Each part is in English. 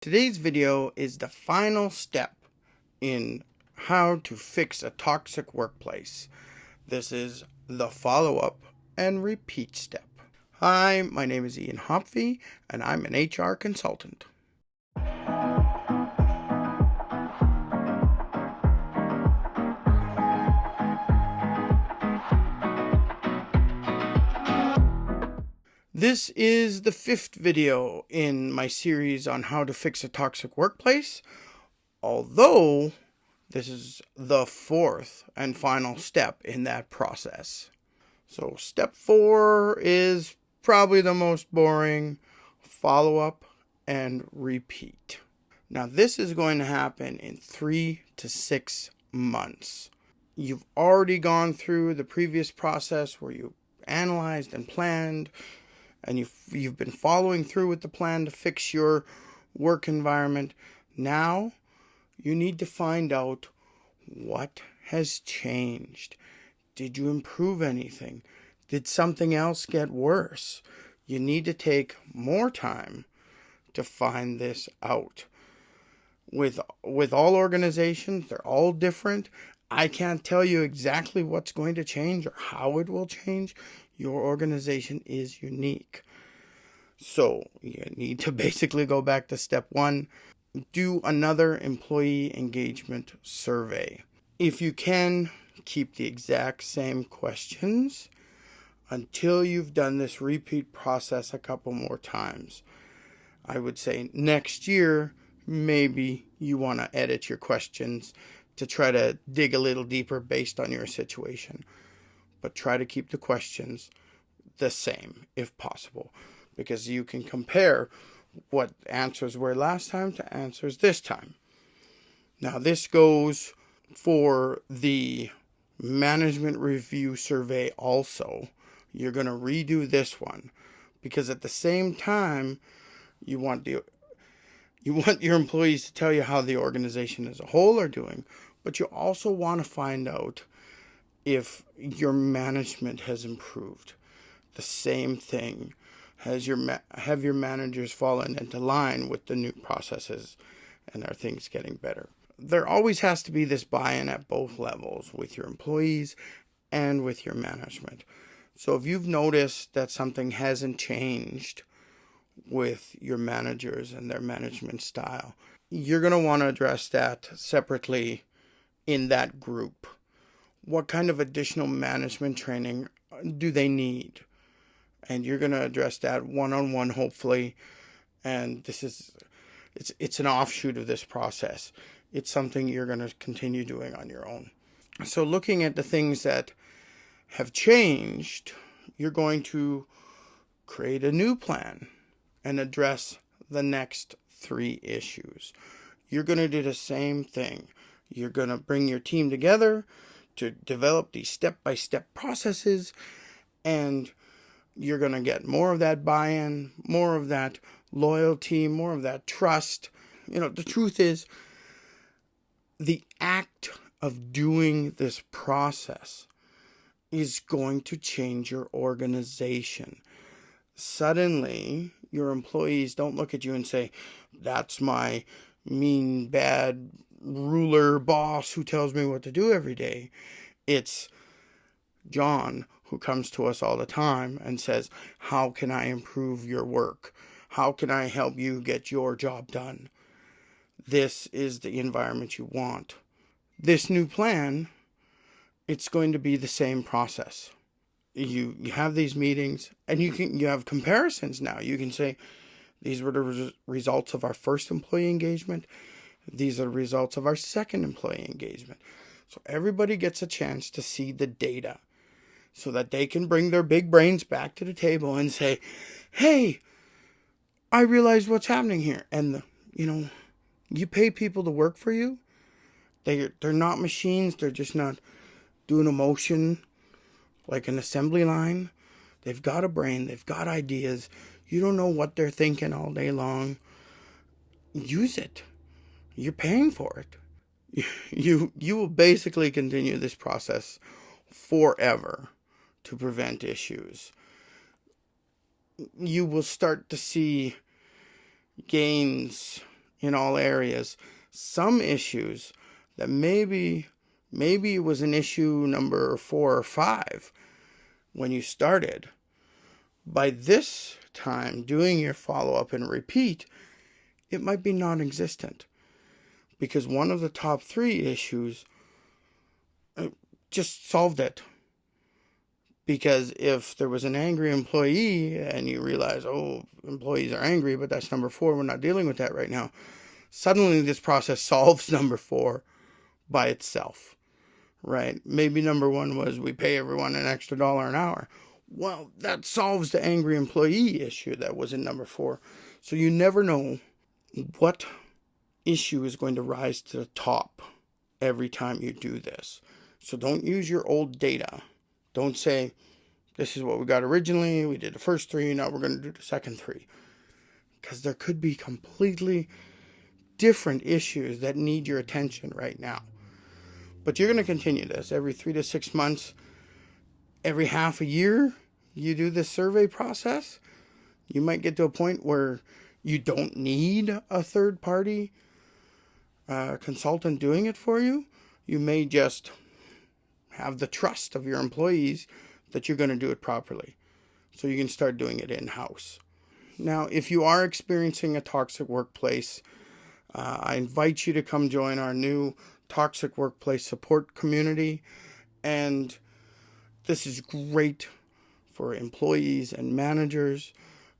Today's video is the final step in how to fix a toxic workplace. This is the follow-up and repeat step. Hi, my name is Ian Hopfe, and I'm an HR consultant. This is the fifth video in my series on how to fix a toxic workplace, although this is the fourth and final step in that process. So step 4 is probably the most boring: follow up and repeat. Now this is going to happen in 3 to 6 months. You've already gone through the previous process where you analyzed and planned, and you've been following through with the plan to fix your work environment. Now you need to find out what has changed. Did you improve anything? Did something else get worse? You need to take more time to find this out. With all organizations, they're all different. I can't tell you exactly what's going to change or how it will change. Your organization is unique. So you need to basically go back to step 1. Do another employee engagement survey. If you can, keep the exact same questions until you've done this repeat process a couple more times. I would say next year, maybe you want to edit your questions to try to dig a little deeper based on your situation. But try to keep the questions the same if possible, because you can compare what answers were last time to answers this time. Now this goes for the management review survey also. You're going to redo this one because at the same time you want your employees to tell you how the organization as a whole are doing, but you also want to find out if your management has improved. The same thing. Have your managers fallen into line with the new processes, and are things getting better? There always has to be this buy-in at both levels, with your employees and with your management. So if you've noticed that something hasn't changed with your managers and their management style, you're going to want to address that separately in that group. What kind of additional management training do they need? And you're going to address that one-on-one, hopefully. And it's an offshoot of this process. It's something you're going to continue doing on your own. So looking at the things that have changed, you're going to create a new plan and address the next 3 issues. You're going to do the same thing. You're going to bring your team together to develop these step-by-step processes, and you're going to get more of that buy-in, more of that loyalty, more of that trust. The truth is, the act of doing this process is going to change your organization. Suddenly, your employees don't look at you and say, "That's my mean, bad ruler boss who tells me what to do every day." It's John who comes to us all the time and says, "How can I improve your work? How can I help you get your job done?" This is the environment you want. This new plan, it's going to be the same process. You have these meetings, and you have comparisons now. You can say, these were the results of our first employee engagement. These are the results of our second employee engagement. So everybody gets a chance to see the data so that they can bring their big brains back to the table and say, "Hey, I realize what's happening here." And, you pay people to work for you. They're not machines. They're just not doing a motion like an assembly line. They've got a brain. They've got ideas. You don't know what they're thinking all day long. Use it. You're paying for it. You will basically continue this process forever to prevent issues. You will start to see gains in all areas. Some issues that maybe it was an issue number 4 or 5 when you started. By this time, doing your follow-up and repeat, it might be non-existent. Because one of the top 3 issues just solved it. Because if there was an angry employee and you realize, oh, employees are angry, but that's number 4, we're not dealing with that right now. Suddenly this process solves number 4 by itself, right? Maybe number 1 was we pay everyone an extra $1 an hour. Well, that solves the angry employee issue that was in number 4. So you never know what issue is going to rise to the top every time you do this. So don't use your old data. Don't say, this is what we got originally, we did the first 3, now we're going to do the second 3. Because there could be completely different issues that need your attention right now. But you're going to continue this every 3 to 6 months. Every half a year, you do this survey process. You might get to a point where you don't need a third-party consultant doing it for you. You may just have the trust of your employees that you're going to do it properly. So you can start doing it in-house. Now, if you are experiencing a toxic workplace, I invite you to come join our new toxic workplace support community. And this is great for employees and managers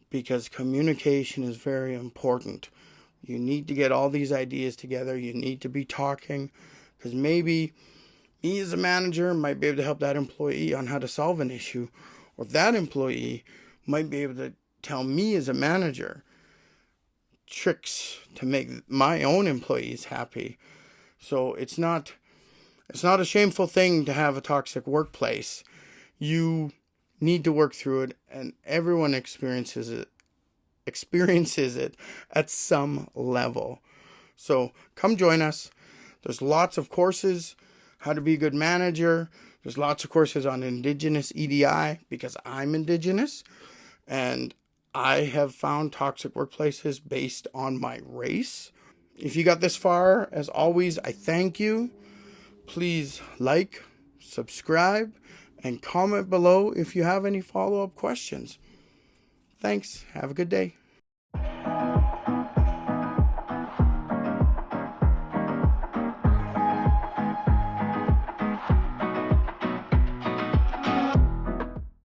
because communication is very important. You need to get all these ideas together. You need to be talking because maybe me as a manager might be able to help that employee on how to solve an issue, or that employee might be able to tell me as a manager tricks to make my own employees happy. So it's not a shameful thing to have a toxic workplace. You need to work through it, and everyone experiences it at some level. So come join us. There's lots of courses, how to be a good manager. There's lots of courses on Indigenous EDI because I'm Indigenous, and I have found toxic workplaces based on my race. If you got this far, as always, I thank you. Please like, subscribe, and comment below if you have any follow-up questions. Thanks. Have a good day.